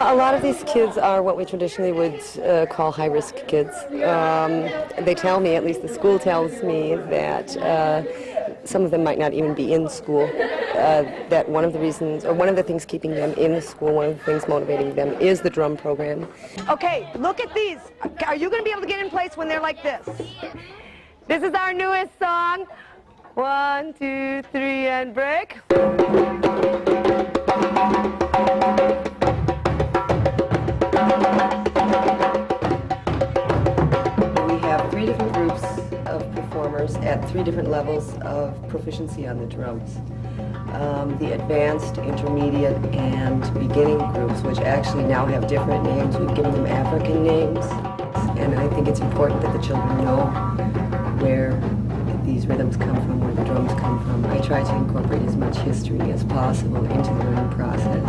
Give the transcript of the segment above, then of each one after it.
A lot of these kids are what we traditionally would call high-risk kids. They tell me, at least the school tells me, that some of them might not even be in school. That one of the reasons, or one of the things keeping them in the school, one of the things motivating them is the drum program. Okay, look at these. Are you going to be able to get in place when they're like this? This is our newest song. 1, 2, 3, and break. We have 3 different groups of performers at 3 different levels of proficiency on the drums. The advanced, intermediate, and beginning groups, which actually now have different names. We've given them African names, and I think it's important that the children know where these rhythms come from, where the drums come from. I try to incorporate as much history as possible into the learning process.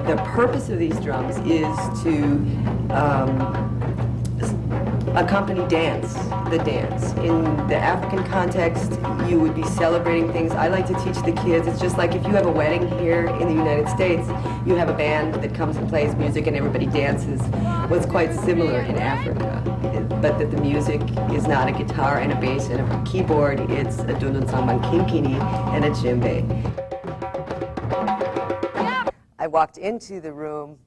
The purpose of these drums is to accompany the dance. In the African context, you would be celebrating things. I like to teach the kids, it's just like if you have a wedding here in the United States, you have a band that comes and plays music and everybody dances. Well, it's quite similar in Africa, but that the music is not a guitar and a bass and a keyboard, it's a dundunsang kinkini and a djembe. I walked into the room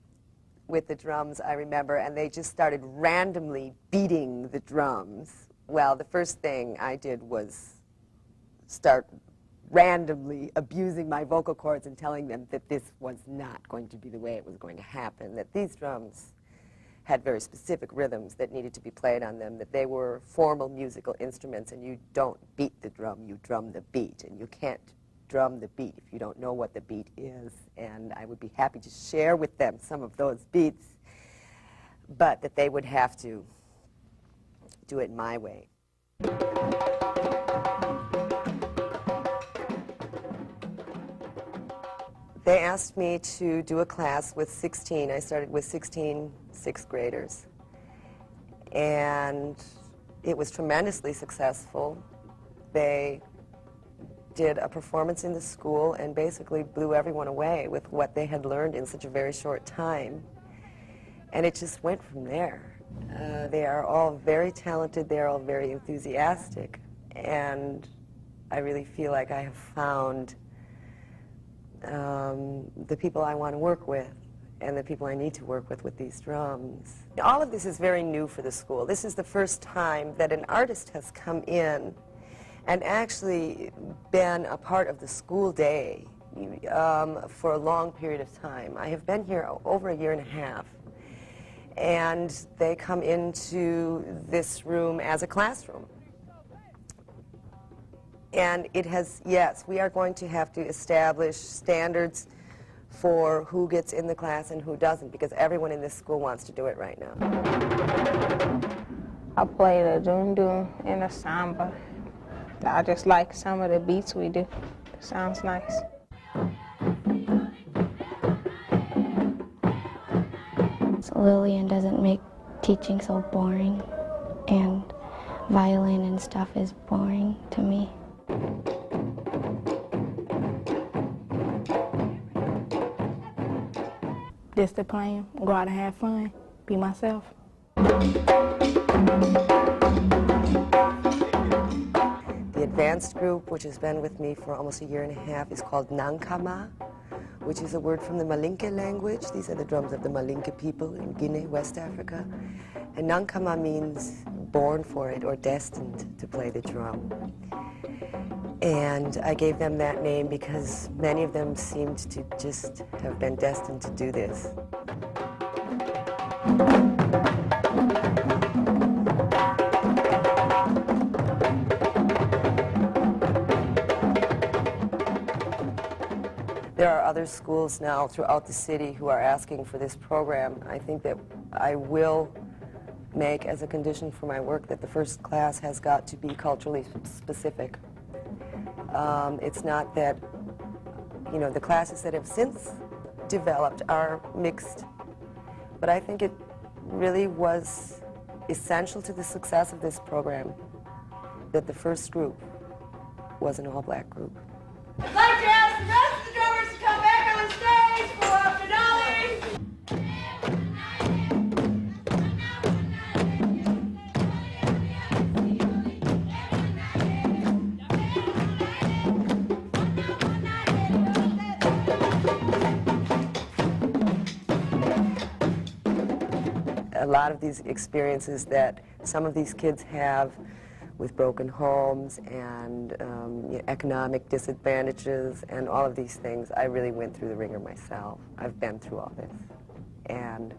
with the drums, I remember, and they just started randomly beating the drums. Well, the first thing I did was start randomly abusing my vocal cords and telling them that this was not going to be the way it was going to happen, that these drums had very specific rhythms that needed to be played on them, that they were formal musical instruments, and you don't beat the drum, you drum the beat, and you can't drum the beat if you don't know what the beat is. And I would be happy to share with them some of those beats, but that they would have to do it my way. They asked me to do a class with 16. I started with 16 sixth graders. And it was tremendously successful. They did a performance in the school and basically blew everyone away with what they had learned in such a very short time. And it just went from there. They are all very talented, they're all very enthusiastic, and I really feel like I have found the people I want to work with and the people I need to work with these drums. All of this is very new for the school. This is the first time that an artist has come in and actually been a part of the school day for a long period of time. I have been here over a year and a half, and they come into this room as a classroom. And it has, yes, we are going to have to establish standards for who gets in the class and who doesn't, because everyone in this school wants to do it right now. I play the dundu and the samba. I just like some of the beats we do. It sounds nice. So Lillian doesn't make teaching so boring, and violin and stuff is boring to me. Just to play, go out and have fun, be myself. The advanced group, which has been with me for almost a year and a half, is called Nankama, which is a word from the Malinke language. These are the drums of the Malinke people in Guinea, West Africa. And Nankama means born for it or destined to play the drum. And I gave them that name because many of them seemed to just have been destined to do this. There are other schools now throughout the city who are asking for this program. I think that I will make as a condition for my work that the first class has got to be culturally specific. It's not that, you know, the classes that have since developed are mixed, but I think it really was essential to the success of this program that the first group was an all-black group. I'd like to ask the rest of the drummers to come back on stage for after 9. a lot of these experiences that some of these kids have with broken homes and economic disadvantages and all of these things, I really went through the ringer myself. I've been through all this and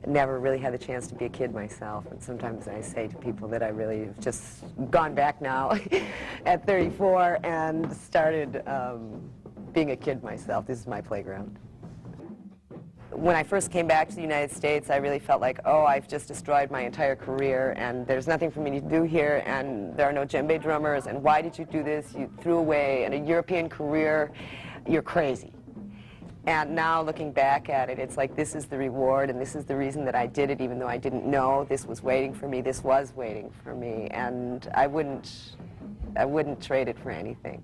never really had the chance to be a kid myself. And sometimes I say to people that I really have just gone back now at 34 and started being a kid myself. This is my playground. When I first came back to the United States, I really felt like, oh, I've just destroyed my entire career, and there's nothing for me to do here, and there are no djembe drummers, and why did you do this? You threw away a European career. You're crazy. And now looking back at it, it's like this is the reward, and this is the reason that I did it, even though I didn't know this was waiting for me. This was waiting for me, and I wouldn't trade it for anything.